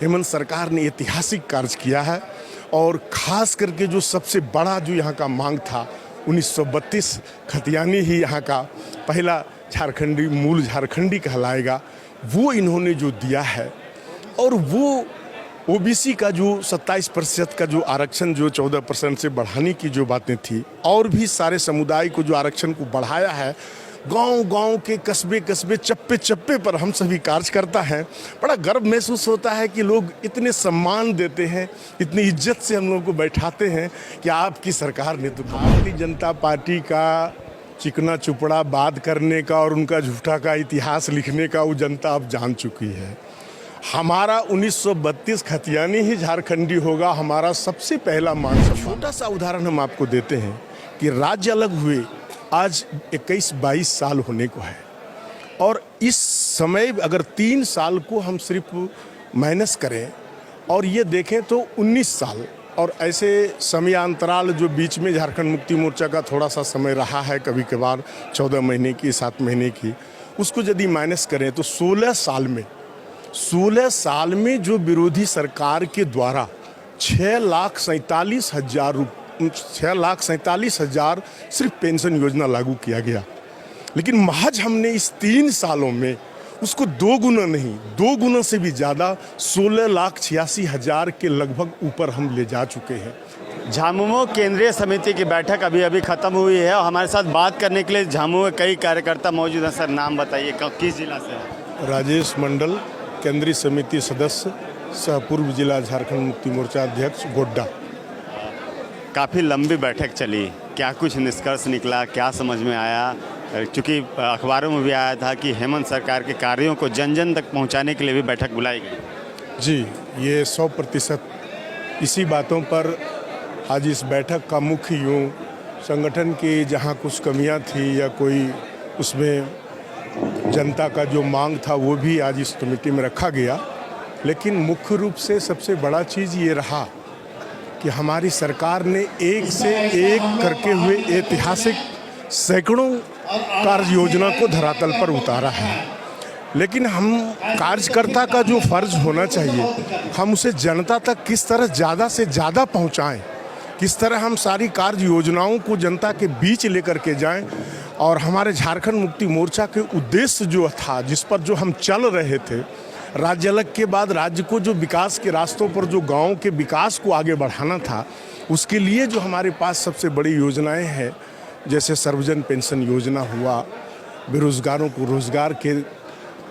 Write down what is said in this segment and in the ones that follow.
हेमंत सरकार ने ऐतिहासिक कार्य किया है और ख़ास करके जो सबसे बड़ा जो यहाँ का मांग था 1932 खतियानी ही यहाँ का पहला झारखंडी मूल झारखंडी कहलाएगा, वो इन्होंने जो दिया है। और वो ओबीसी का जो 27% का जो आरक्षण जो 14% से बढ़ाने की जो बातें थी, और भी सारे समुदाय को जो आरक्षण को बढ़ाया है, गांव-गांव के कस्बे-कस्बे चप्पे-चप्पे पर हम सभी कार्यकर्ता हैं। बड़ा गर्व महसूस होता है कि लोग इतने सम्मान देते हैं, इतनी इज्जत से हम लोगों को बैठाते हैं कि आपकी सरकार ने तो। भारतीय जनता पार्टी का चिकना चुपड़ा बात करने का और उनका झूठा का इतिहास लिखने का वो जनता अब जान चुकी है। हमारा 1932 खतियानी ही झारखंडी होगा, हमारा सबसे पहला मान। छोटा सा उदाहरण हम आपको देते हैं कि राज्य अलग हुए आज 21-22 साल होने को है, और इस समय अगर 3 साल को हम सिर्फ माइनस करें और ये देखें तो 19 साल, और ऐसे समयांतराल जो बीच में झारखंड मुक्ति मोर्चा का थोड़ा सा समय रहा है, कभी कभार 14 महीने की 7 महीने की, उसको यदि माइनस करें तो 16 साल में जो विरोधी सरकार के द्वारा 6,47,000 सिर्फ पेंशन योजना लागू किया गया। लेकिन महज हमने इस 3 सालों में उसको 2 गुना नहीं, 2 गुना से भी ज़्यादा 16,86,000 के लगभग ऊपर हम ले जा चुके हैं। झामुमो केंद्रीय समिति की बैठक अभी खत्म हुई है और हमारे साथ बात करने के लिए झामुमो के कई कार्यकर्ता मौजूद हैं। सर, नाम बताइए, किस जिला से है? राजेश मंडल, केंद्रीय समिति सदस्य, सह पूर्व जिला झारखंड मुक्ति मोर्चा अध्यक्ष, गोड्डा। काफ़ी लंबी बैठक चली, क्या कुछ निष्कर्ष निकला, क्या समझ में आया? चूँकि अखबारों में भी आया था कि हेमंत सरकार के कार्यों को जन जन तक पहुंचाने के लिए भी बैठक बुलाई गई। जी, ये 100% इसी बातों पर आज इस बैठक का मुख्य यूँ संगठन की जहाँ कुछ कमियाँ थी या कोई उसमें जनता का जो मांग था वो भी आज इस कमेटी में रखा गया। लेकिन मुख्य रूप से सबसे बड़ा चीज़ ये रहा कि हमारी सरकार ने एक से एक करके हुए ऐतिहासिक सैकड़ों कार्य योजना को धरातल पर उतारा है। लेकिन हम कार्यकर्ता का जो फर्ज होना चाहिए, हम उसे जनता तक किस तरह ज़्यादा से ज़्यादा पहुंचाएं, किस तरह हम सारी कार्य योजनाओं को जनता के बीच लेकर के जाएं। और हमारे झारखंड मुक्ति मोर्चा के उद्देश्य जो था, जिस पर जो हम चल रहे थे, राज्य अलग के बाद राज्य को जो विकास के रास्तों पर जो गाँव के विकास को आगे बढ़ाना था, उसके लिए जो हमारे पास सबसे बड़ी योजनाएं हैं, जैसे सर्वजन पेंशन योजना हुआ, बेरोजगारों को रोजगार के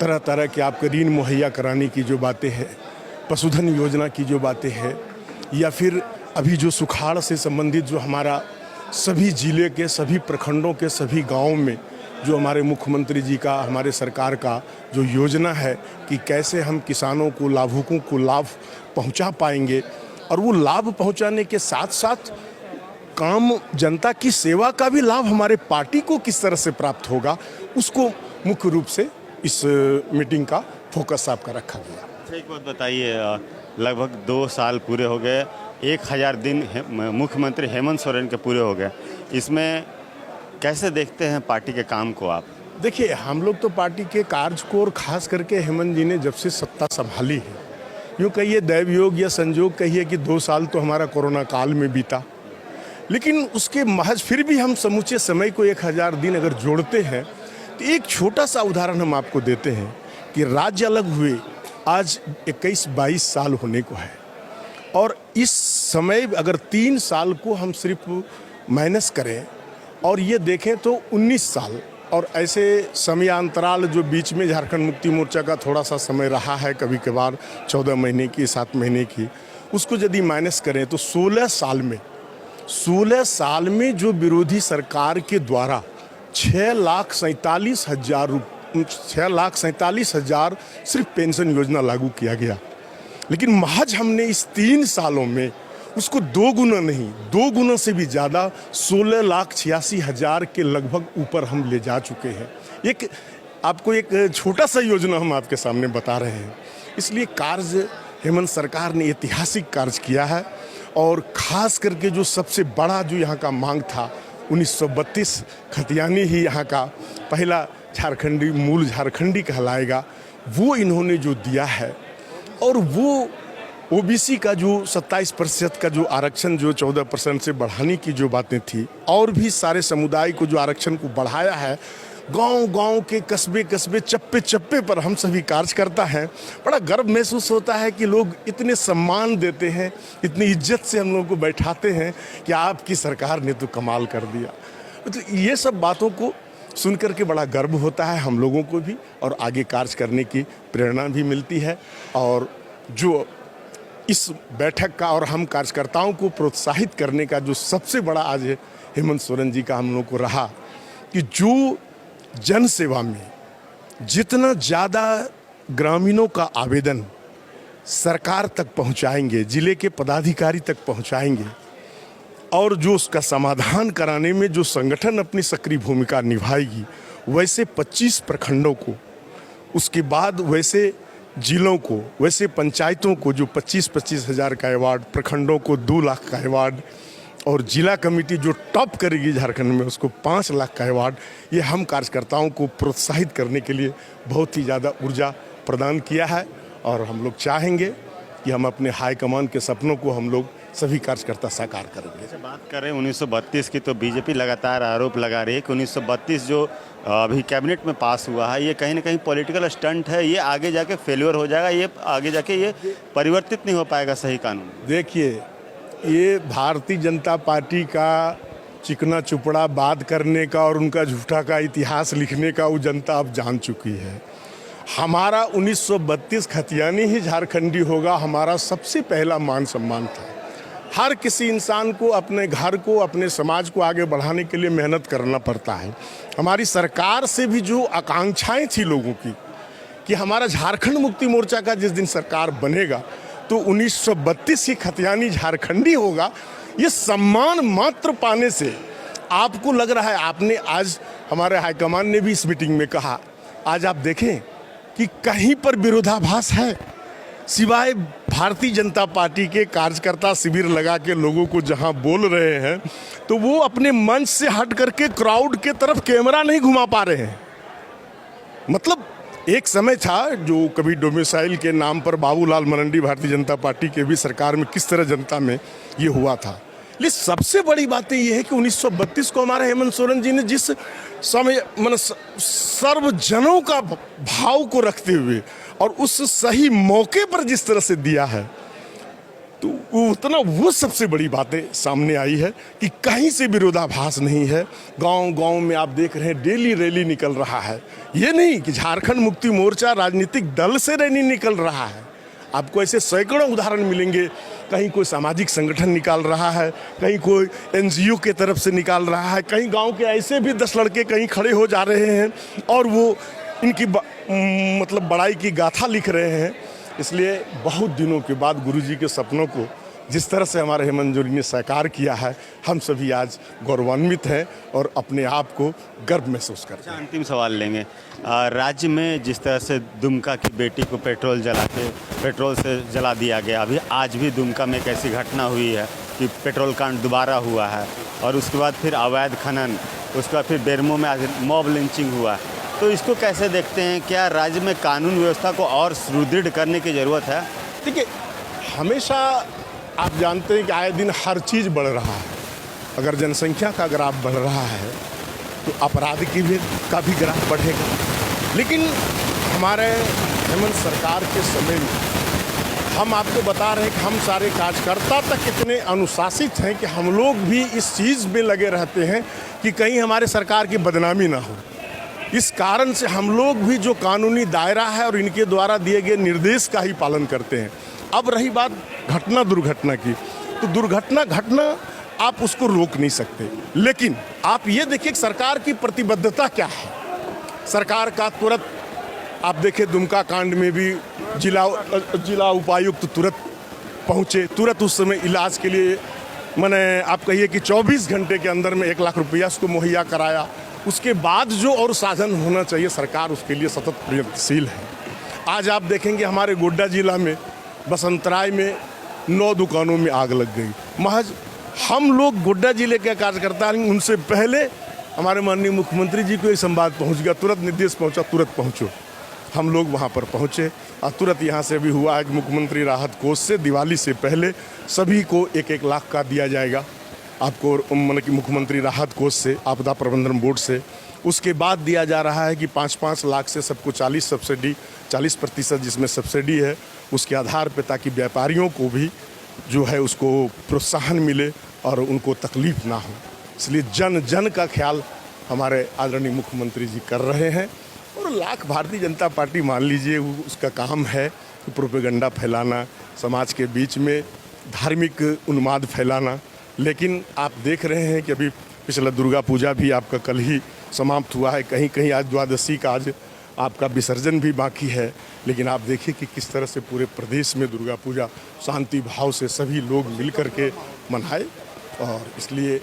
तरह तरह के आपके ऋण मुहैया कराने की जो बातें हैं, पशुधन योजना की जो बातें हैं, या फिर अभी जो सुखाड़ से संबंधित जो हमारा सभी जिले के सभी प्रखंडों के सभी गाँव में जो हमारे मुख्यमंत्री जी का, हमारे सरकार का जो योजना है कि कैसे हम किसानों को, लाभुकों को लाभ पहुंचा पाएंगे, और वो लाभ पहुंचाने के साथ साथ काम जनता की सेवा का भी लाभ हमारे पार्टी को किस तरह से प्राप्त होगा, उसको मुख्य रूप से इस मीटिंग का फोकस आपका रखा गया। एक बात बताइए, लगभग 2 साल पूरे हो गए, 1000 दिन मुख्यमंत्री हेमंत सोरेन के पूरे हो गए, इसमें कैसे देखते हैं पार्टी के काम को आप? देखिए, हम लोग तो पार्टी के कार्य को, और खास करके हेमंत जी ने जब से सत्ता संभाली है, यूँ कहिए दैवयोग या संजोग कहिए कि 2 साल तो हमारा कोरोना काल में बीता, लेकिन उसके महज फिर भी हम समूचे समय को 1000 दिन अगर जोड़ते हैं तो एक छोटा सा उदाहरण हम आपको देते हैं कि राज्य अलग हुए आज 21-22 साल होने को है, और इस समय अगर 3 साल को हम सिर्फ माइनस करें और ये देखें तो 19 साल, और ऐसे समयांतराल जो बीच में झारखंड मुक्ति मोर्चा का थोड़ा सा समय रहा है, कभी कभार 14 महीने की 7 महीने की, उसको यदि माइनस करें तो 16 साल में जो विरोधी सरकार के द्वारा 6,47,000 सिर्फ पेंशन योजना लागू किया गया। लेकिन महज हमने इस 3 सालों में उसको 2 गुना नहीं, 2 गुना से भी ज़्यादा 16,86,000 के लगभग ऊपर हम ले जा चुके हैं। आपको एक छोटा सा योजना हम आपके सामने बता रहे हैं। इसलिए कार्य हेमंत सरकार ने ऐतिहासिक कार्य किया है, और ख़ास करके जो सबसे बड़ा जो यहाँ का मांग था 1932 खतियानी ही यहाँ का पहला झारखंडी मूल झारखंडी कहलाएगा, वो इन्होंने जो दिया है। और वो ओबीसी का जो 27% का जो आरक्षण जो 14% से बढ़ाने की जो बातें थी, और भी सारे समुदाय को जो आरक्षण को बढ़ाया है, गांव-गांव के कस्बे-कस्बे चप्पे-चप्पे पर हम सभी कार्यकर्ता हैं। बड़ा गर्व महसूस होता है कि लोग इतने सम्मान देते हैं, इतनी इज्जत से हम लोगों को बैठाते हैं कि आपकी सरकार ने तो कमाल कर दिया। तो ये सब बातों को सुन कर के बड़ा गर्व होता है हम लोगों को भी, और आगे कार्य करने की प्रेरणा भी मिलती है। और जो इस बैठक का और हम कार्यकर्ताओं को प्रोत्साहित करने का जो सबसे बड़ा आज हेमंत सोरेन जी का हम लोग को रहा कि जो जन सेवा में जितना ज़्यादा ग्रामीणों का आवेदन सरकार तक पहुंचाएंगे, जिले के पदाधिकारी तक पहुंचाएंगे, और जो उसका समाधान कराने में जो संगठन अपनी सक्रिय भूमिका निभाएगी, वैसे 25 प्रखंडों को, उसके बाद वैसे जिलों को, वैसे पंचायतों को जो 25-25 हज़ार का अवार्ड, प्रखंडों को 2 लाख का अवार्ड, और जिला कमेटी जो टॉप करेगी झारखंड में उसको 5 लाख का अवार्ड, ये हम कार्यकर्ताओं को प्रोत्साहित करने के लिए बहुत ही ज़्यादा ऊर्जा प्रदान किया है। और हम लोग चाहेंगे कि हम अपने हाईकमान के सपनों को हम लोग सभी कार्यकर्ता साकार करेंगे। बात करें 1932 की, तो बीजेपी लगातार आरोप लगा रही है कि 1932 जो अभी कैबिनेट में पास हुआ है, ये कहीं ना कहीं पॉलिटिकल स्टंट है, ये आगे जाके फेल्योर हो जाएगा, ये आगे जाके ये परिवर्तित नहीं हो पाएगा सही कानून। देखिए, ये भारतीय जनता पार्टी का चिकना चुपड़ा बात करने का और उनका झूठा का इतिहास लिखने का वो जनता अब जान चुकी है। हमारा 1932 खतियानी ही झारखंडी होगा, हमारा सबसे पहला मान सम्मान था। हर किसी इंसान को अपने घर को, अपने समाज को आगे बढ़ाने के लिए मेहनत करना पड़ता है। हमारी सरकार से भी जो आकांक्षाएं थी लोगों की कि हमारा झारखंड मुक्ति मोर्चा का जिस दिन सरकार बनेगा तो 1932 ही खतियानी झारखंडी होगा, ये सम्मान मात्र पाने से आपको लग रहा है, आपने आज हमारे हाईकमान ने भी इस मीटिंग में कहा, आज आप देखें कि कहीं पर विरोधाभास है, सिवाय भारतीय जनता पार्टी के कार्यकर्ता शिविर लगा के लोगों को जहां बोल रहे हैं, तो वो अपने मंच से हट करके क्राउड के तरफ कैमरा नहीं घुमा पा रहे हैं। मतलब एक समय था जो कभी डोमिसाइल के नाम पर बाबूलाल मरंडी भारतीय जनता पार्टी के भी सरकार में किस तरह जनता में ये हुआ था। लेकिन सबसे बड़ी बात ये है कि 1932 को हमारे हेमंत सोरेन जी ने जिस समय सर्वजनों का भाव को रखते हुए और उस सही मौके पर जिस तरह से दिया है, तो उतना वो सबसे बड़ी बातें सामने आई है कि कहीं से विरोधाभास नहीं है। गांव-गांव में आप देख रहे हैं डेली रैली निकल रहा है। ये नहीं कि झारखंड मुक्ति मोर्चा राजनीतिक दल से रैली निकल रहा है, आपको ऐसे सैकड़ों उदाहरण मिलेंगे। कहीं कोई सामाजिक संगठन निकाल रहा है, कहीं कोई एनजीओ के तरफ से निकाल रहा है, कहीं गांव के ऐसे भी 10 लड़के कहीं खड़े हो जा रहे हैं और वो इनकी मतलब बड़ाई की गाथा लिख रहे हैं। इसलिए बहुत दिनों के बाद गुरुजी के सपनों को जिस तरह से हमारे हेमंत जी ने साकार किया है, हम सभी आज गौरवान्वित हैं और अपने आप को गर्व महसूस करते हैं। अंतिम सवाल लेंगे, राज्य में जिस तरह से दुमका की बेटी को पेट्रोल से जला दिया गया, अभी आज भी दुमका में एक ऐसी घटना हुई है कि पेट्रोल कांड दोबारा हुआ है, और उसके बाद फिर अवैध खनन, उसके बाद फिर बेरमो में आज मॉब लिंचिंग हुआ है। तो इसको कैसे देखते हैं? क्या राज्य में कानून व्यवस्था को और सुदृढ़ करने की ज़रूरत है? देखिए, हमेशा आप जानते हैं कि आए दिन हर चीज़ बढ़ रहा है। अगर जनसंख्या का ग्राफ बढ़ रहा है तो अपराध का भी ग्राफ बढ़ेगा। लेकिन हमारे हेमंत सरकार के समय में हम आपको बता रहे हैं कि हम सारे कार्यकर्ता तक इतने अनुशासित हैं कि हम लोग भी इस चीज़ में लगे रहते हैं कि कहीं हमारे सरकार की बदनामी ना हो। इस कारण से हम लोग भी जो कानूनी दायरा है और इनके द्वारा दिए गए निर्देश का ही पालन करते हैं। अब रही बात घटना दुर्घटना की, तो दुर्घटना घटना आप उसको रोक नहीं सकते, लेकिन आप ये देखिए कि सरकार की प्रतिबद्धता क्या है। सरकार का तुरंत आप देखें, दुमका कांड में भी जिला उपायुक्त तुरंत पहुँचे, तुरंत उस समय इलाज के लिए मैंने आप कहिए कि 24 घंटे के अंदर में 1 लाख रुपया उसको मुहैया कराया। उसके बाद जो और साधन होना चाहिए, सरकार उसके लिए सतत प्रयत्नशील है। आज आप देखेंगे हमारे गोड्डा जिला में बसंतराय में 9 दुकानों में आग लग गई। महज हम लोग गोड्डा जिले के कार्यकर्ता हैं, उनसे पहले हमारे माननीय मुख्यमंत्री जी को ये संवाद पहुंच गया, तुरंत निर्देश पहुंचा, तुरंत पहुंचो। हम लोग वहां पर पहुंचे तुरंत यहाँ से अभी हुआ है कि मुख्यमंत्री राहत कोष से दिवाली से पहले सभी को 1-1 लाख का दिया जाएगा आपको, मतलब कि मुख्यमंत्री राहत कोष से, आपदा प्रबंधन बोर्ड से। उसके बाद दिया जा रहा है कि 5-5 लाख से सबको 40% जिसमें सब्सिडी है उसके आधार पे, ताकि व्यापारियों को भी जो है उसको प्रोत्साहन मिले और उनको तकलीफ ना हो। इसलिए जन जन का ख्याल हमारे आदरणीय मुख्यमंत्री जी कर रहे हैं। और लाख भारतीय जनता पार्टी मान लीजिए उसका काम है कि प्रोपेगेंडा फैलाना, समाज के बीच में धार्मिक उन्माद फैलाना। लेकिन आप देख रहे हैं कि अभी पिछला दुर्गा पूजा भी आपका कल ही समाप्त हुआ है, कहीं कहीं आज द्वादशी का आज आपका विसर्जन भी बाकी है। लेकिन आप देखिए कि किस तरह से पूरे प्रदेश में दुर्गा पूजा शांति भाव से सभी लोग मिल कर के मनाए। और इसलिए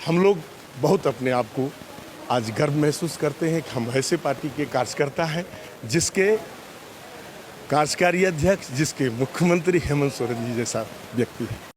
हम लोग बहुत अपने आप को आज गर्व महसूस करते हैं कि हम ऐसे पार्टी के कार्यकर्ता हैं जिसके कार्यकारी अध्यक्ष, जिसके मुख्यमंत्री हेमंत सोरेन जी जैसा व्यक्ति है।